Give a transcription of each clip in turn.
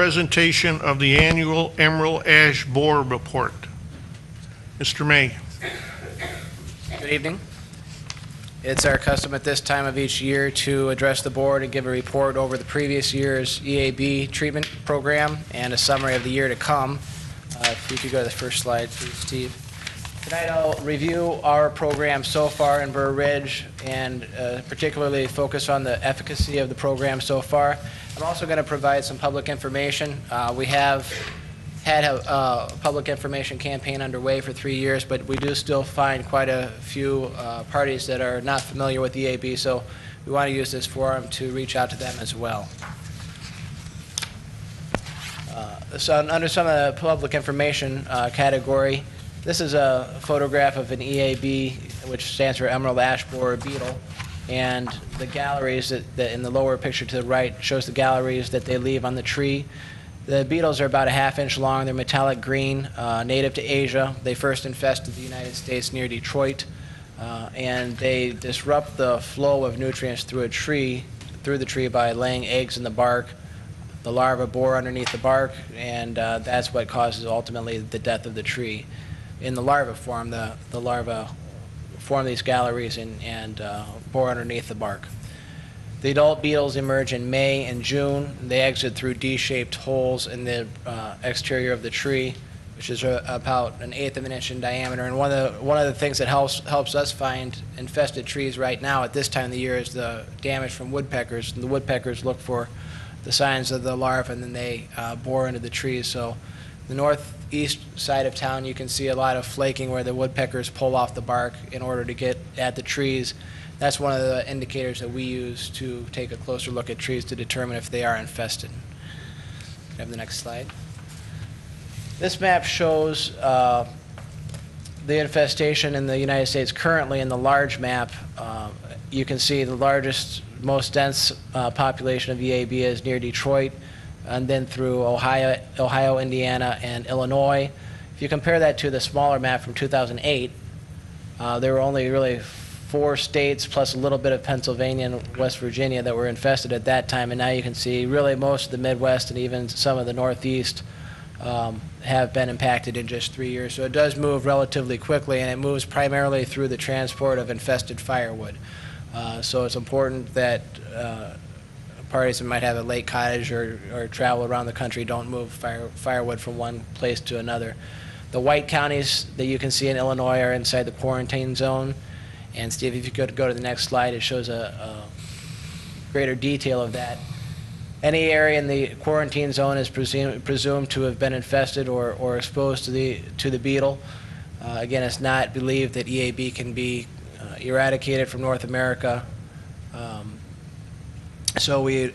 presentation of the annual Emerald Ash Borer Report. Mr. May. Good evening. It's our custom at this time of each year to address the board and give a report over the previous year's EAB treatment program and a summary of the year to come. If you could go to the first slide, please, Steve. Tonight I'll review our program so far in Burr Ridge and particularly focus on the efficacy of the program so far. I'm also going to provide some public information. We have had a public information campaign underway for 3 years, but we do still find quite a few parties that are not familiar with EAB, so we want to use this forum to reach out to them as well. So under some of the public information category, this is a photograph of an EAB, which stands for Emerald Ash Borer Beetle, and the galleries that in the lower picture to the right shows the galleries that they leave on the tree. The beetles are about a ½ inch long. They're metallic green, native to Asia. They first infested the United States near Detroit, and they disrupt the flow of nutrients through the tree by laying eggs in the bark. The larvae bore underneath the bark, and that's what causes ultimately the death of the tree. In the larva form, the larvae form these galleries and bore underneath the bark. The adult beetles emerge in May and June. They exit through D-shaped holes in the exterior of the tree, which is about 1/8 of an inch in diameter. And one of the things that helps us find infested trees right now at this time of the year is the damage from woodpeckers. And the woodpeckers look for the signs of the larvae, and then they bore into the trees. So the northeast side of town, you can see a lot of flaking where the woodpeckers pull off the bark in order to get at the trees. That's one of the indicators that we use to take a closer look at trees to determine if they are infested. Can I have the next slide? This map shows the infestation in the United States currently in the large map. You can see the largest, most dense population of EAB is near Detroit, and then through Ohio, Indiana, and Illinois. If you compare that to the smaller map from 2008, there were only really 4 states plus a little bit of Pennsylvania and West Virginia that were infested at that time, and now you can see really most of the Midwest and even some of the Northeast have been impacted in just 3 years. So it does move relatively quickly, and it moves primarily through the transport of infested firewood. So it's important that parties that might have a lake cottage or travel around the country don't move firewood from one place to another. The white counties that you can see in Illinois are inside the quarantine zone. And Steve, if you could go to the next slide, it shows a greater detail of that. Any area in the quarantine zone is presumed to have been infested or exposed to the beetle. Again, it's not believed that EAB can be eradicated from North America. So we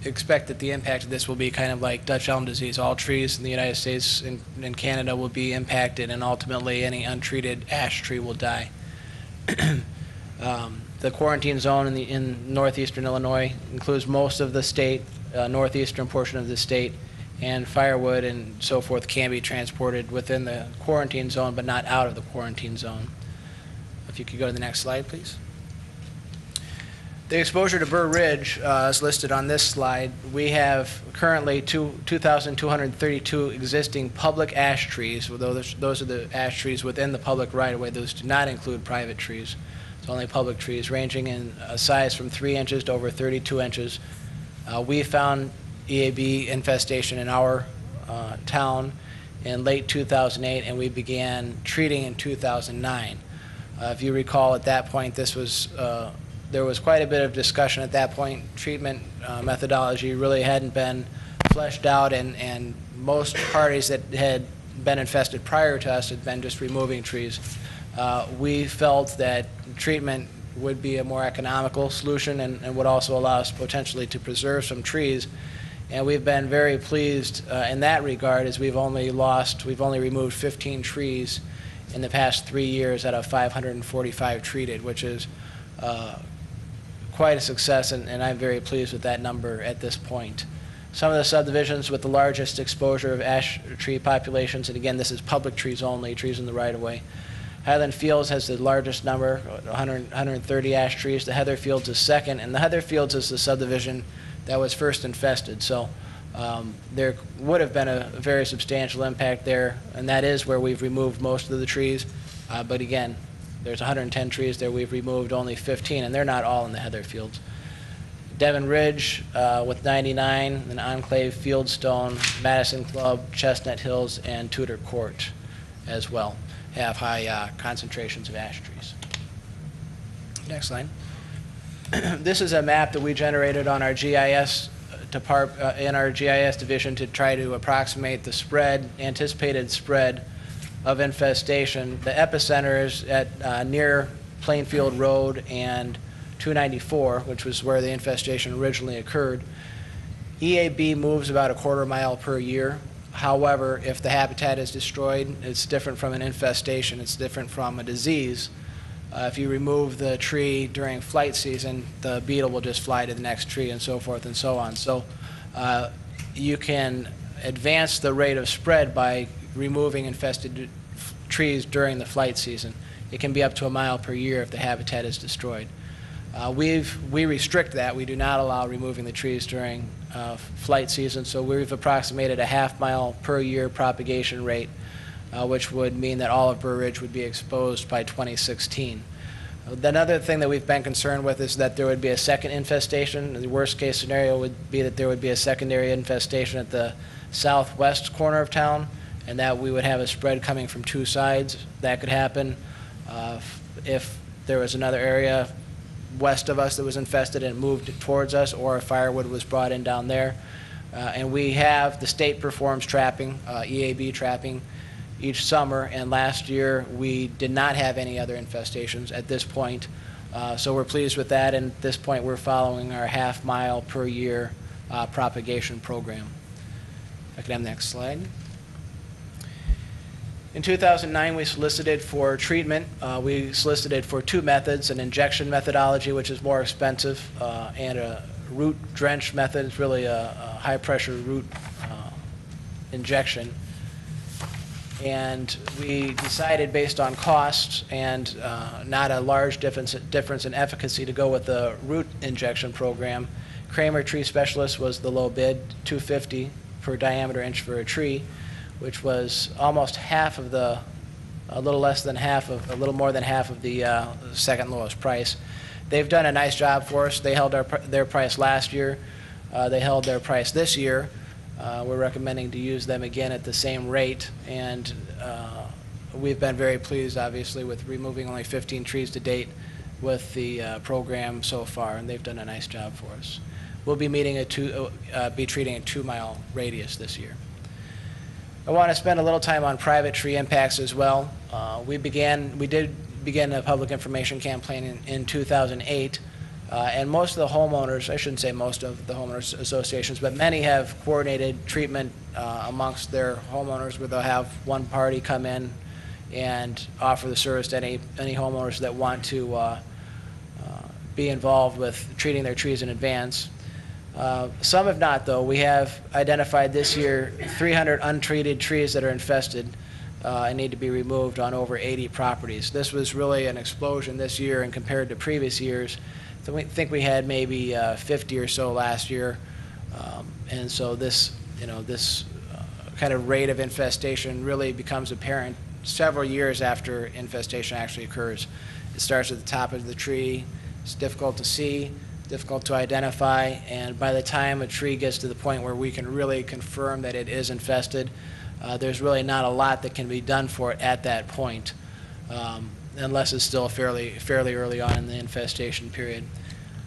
expect that the impact of this will be kind of like Dutch elm disease. All trees in the United States and Canada will be impacted, and ultimately any untreated ash tree will die. The quarantine zone in northeastern Illinois includes most of the state, northeastern portion of the state, and firewood and so forth can be transported within the quarantine zone but not out of the quarantine zone. If you could go to the next slide, please. The exposure to Burr Ridge is listed on this slide. We have currently 2,232 existing public ash trees. Those are the ash trees within the public right-of-way. Those do not include private trees. It's only public trees, ranging in size from 3 inches to over 32 inches. We found EAB infestation in our town in late 2008, and we began treating in 2009. If you recall, at that point, there was quite a bit of discussion at that point. Treatment methodology really hadn't been fleshed out, and most parties that had been infested prior to us had been just removing trees. We felt that treatment would be a more economical solution and would also allow us potentially to preserve some trees. And we've been very pleased in that regard, as we've only removed 15 trees in the past 3 years out of 545 treated, which is quite a success, and I'm very pleased with that number at this point. Some of the subdivisions with the largest exposure of ash tree populations, and again, this is public trees only, trees in the right-of-way. Highland Fields has the largest number, 130 ash trees. The Heather Fields is second, and the Heather Fields is the subdivision that was first infested. So there would have been a very substantial impact there, and that is where we've removed most of the trees. But again, there's 110 trees there. We've removed only 15, and they're not all in the heather fields. Devon Ridge with 99, and Enclave, Fieldstone, Madison Club, Chestnut Hills, and Tudor Court as well have high concentrations of ash trees. Next slide. This is a map that we generated on our GIS in our GIS division to try to approximate the spread, anticipated spread of infestation. The epicenter is at near Plainfield Road and 294, which was where the infestation originally occurred. EAB moves about a quarter mile per year. However, if the habitat is destroyed, it's different from an infestation. It's different from a disease. If you remove the tree during flight season, the beetle will just fly to the next tree and so forth and so on. So you can advance the rate of spread by removing infested trees during the flight season. It can be up to a mile per year if the habitat is destroyed. We restrict that. We do not allow removing the trees during flight season, so we've approximated a half-mile per year propagation rate, which would mean that all of Burr Ridge would be exposed by 2016. Another thing that we've been concerned with is that there would be a second infestation. The worst-case scenario would be that there would be a secondary infestation at the southwest corner of town, and that we would have a spread coming from two sides. That could happen if there was another area west of us that was infested and moved towards us, or if firewood was brought in down there. And we have, the state performs trapping, EAB trapping, each summer, and last year we did not have any other infestations at this point. So we're pleased with that, and at this point we're following our half-mile per year propagation program. If I could have the next slide. In 2009, we solicited for treatment. We solicited for two methods: an injection methodology, which is more expensive, and a root drench method. It's really a high-pressure root injection. And we decided, based on costs and not a large difference in efficacy, to go with the root injection program. Kramer Tree Specialist was the low bid, $250 per diameter inch for a tree, which was almost half of the, a little more than half of the second lowest price. They've done a nice job for us. They held their price last year. They held their price this year. We're recommending to use them again at the same rate, and we've been very pleased, obviously, with removing only 15 trees to date with the program so far, and they've done a nice job for us. We'll be treating a 2-mile radius this year. I want to spend a little time on private tree impacts as well. We did begin a public information campaign in 2008, and most of the homeowners, I shouldn't say most of the homeowners associations, but many have coordinated treatment amongst their homeowners, where they'll have one party come in and offer the service to any homeowners that want to be involved with treating their trees in advance. Some have not, though. We have identified this year 300 untreated trees that are infested and need to be removed on over 80 properties. This was really an explosion this year, and compared to previous years, so we think we had maybe 50 or so last year. And so this kind of rate of infestation really becomes apparent several years after infestation actually occurs. It starts at the top of the tree. It's difficult to see, difficult to identify, and by the time a tree gets to the point where we can really confirm that it is infested, there's really not a lot that can be done for it at that point, unless it's still fairly early on in the infestation period.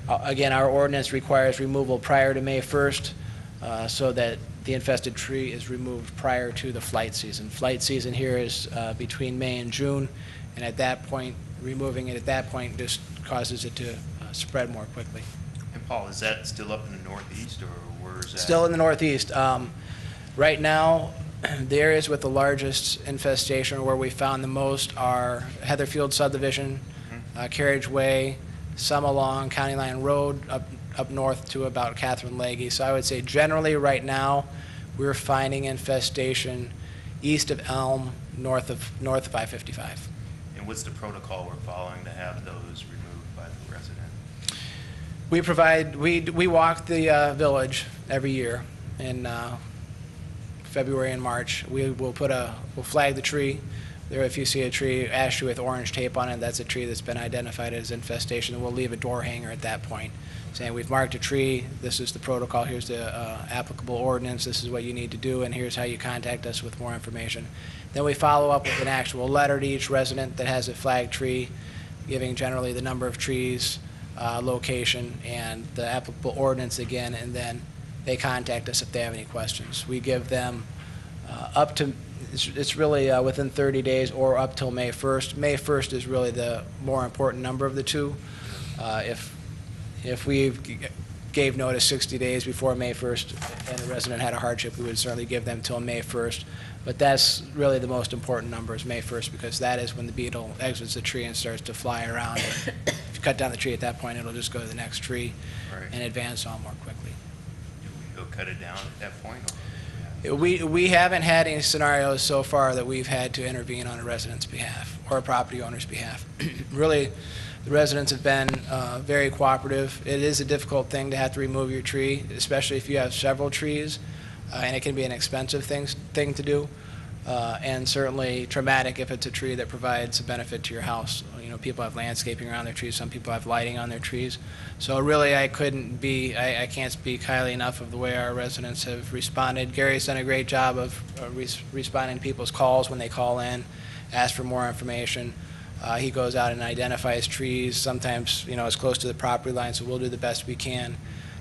Again, our ordinance requires removal prior to May 1st, so that the infested tree is removed prior to the flight season. Flight season here is between May and June, and at that point, removing it at that point just causes it to spread more quickly. And Paul, is that still up in the northeast, or where is that? Still in the northeast. Right now, the areas with the largest infestation, or where we found the most, are Heatherfield subdivision, Carriageway, some along County Line Road, up north to about Catherine Legge. So I would say generally right now, we're finding infestation east of Elm, north of I-55. And what's the protocol we're following to have those removed by the resident? We walk the village every year, in February and March. We'll flag the tree. There, if you see a tree, ash tree with orange tape on it, that's a tree that's been identified as infestation, and we'll leave a door hanger at that point, saying we've marked a tree, this is the protocol, here's the applicable ordinance, this is what you need to do, and here's how you contact us with more information. Then we follow up with an actual letter to each resident that has a flagged tree, giving generally the number of trees, location, and the applicable ordinance again, and then they contact us if they have any questions. We give them up to, it's really within 30 days or up till May 1st. May 1st is really the more important number of the two. If we gave notice 60 days before May 1st and a resident had a hardship, we would certainly give them till May 1st. But that's really the most important number, is May 1st, because that is when the beetle exits the tree and starts to fly around. And if you cut down the tree at that point, it'll just go to the next tree Right. and advance on more quickly. Do we go cut it down at that point? We haven't had any scenarios so far that we've had to intervene on a resident's behalf or a property owner's behalf. Really, the residents have been very cooperative. It is a difficult thing to have to remove your tree, especially if you have several trees, and it can be an expensive thing to do, and certainly traumatic if it's a tree that provides a benefit to your house. You know, people have landscaping around their trees, some people have lighting on their trees. So really, I can't speak highly enough of the way our residents have responded. Gary's done a great job of responding to people's calls when they call in, ask for more information. He goes out and identifies trees, sometimes, you know, as close to the property line, so we'll do the best we can,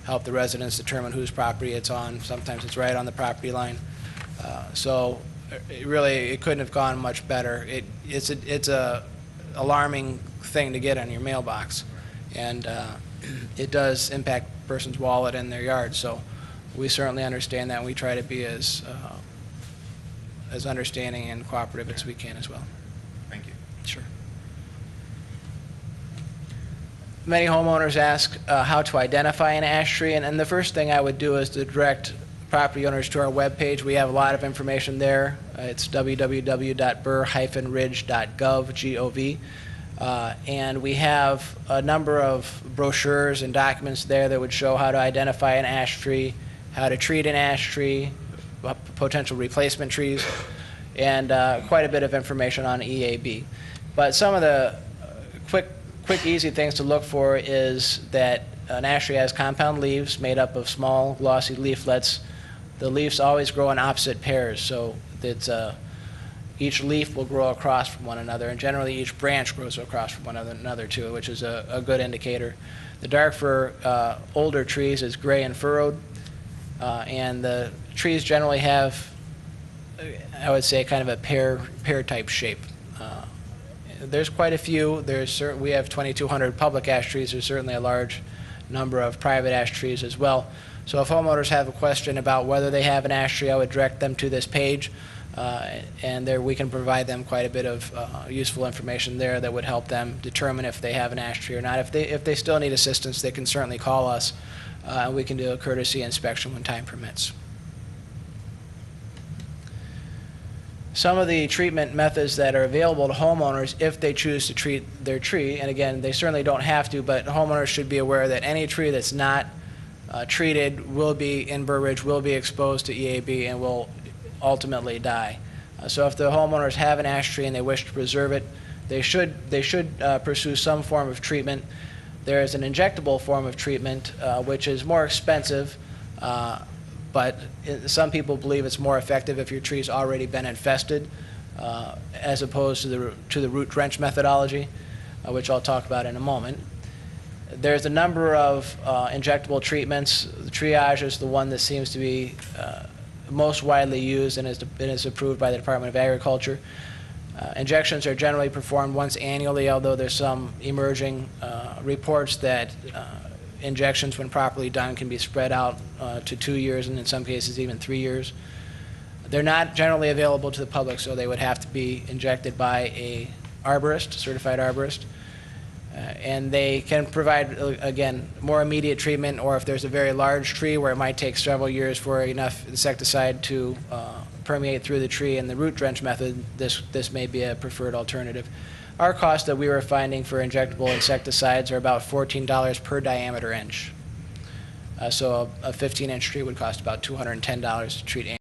help the residents determine whose property it's on. Sometimes it's right on the property line. So it couldn't have gone much better. It's a alarming thing to get on your mailbox, and it does impact a person's wallet and their yard. So we certainly understand that, and we try to be as understanding and cooperative as we can as well. Thank you. Sure. Many homeowners ask how to identify an ash tree, and the first thing I would do is to direct property owners to our webpage. We have a lot of information there. It's www.burr-ridge.gov, G-O-V. And we have a number of brochures and documents there that would show how to identify an ash tree, how to treat an ash tree, potential replacement trees, and quite a bit of information on EAB. But some of the quick, easy things to look for is that an ash tree has compound leaves made up of small, glossy leaflets. The leaves always grow in opposite pairs, so it's each leaf will grow across from one another, and generally each branch grows across from one another too, which is a good indicator. The dark for older trees is gray and furrowed, and the trees generally have, I would say, kind of a pear-type shape. There's quite a few. We have 2,200 public ash trees. There's certainly a large number of private ash trees as well. So if homeowners have a question about whether they have an ash tree, I would direct them to this page, and there we can provide them quite a bit of useful information there that would help them determine if they have an ash tree or not. If they still need assistance, they can certainly call us, and we can do a courtesy inspection when time permits. Some of the treatment methods that are available to homeowners if they choose to treat their tree, and again, they certainly don't have to, but homeowners should be aware that any tree that's not treated in Burr Ridge will be exposed to EAB and will ultimately die. So if the homeowners have an ash tree and they wish to preserve it, they should pursue some form of treatment. There is an injectable form of treatment which is more expensive, but some people believe it's more effective if your tree's already been infested, as opposed to the root drench methodology, which I'll talk about in a moment. There's a number of injectable treatments. The triage is the one that seems to be most widely used and is approved by the Department of Agriculture. Injections are generally performed once annually, although there's some emerging reports that injections, when properly done, can be spread out to 2 years and in some cases even 3 years. They're not generally available to the public, so they would have to be injected by a arborist, certified arborist. And they can provide, again, more immediate treatment, or if there's a very large tree where it might take several years for enough insecticide to permeate through the tree, and the root drench method, this may be a preferred alternative. Our cost that we were finding for injectable insecticides are about $14 per diameter inch. So a 15-inch tree would cost about $210 to treat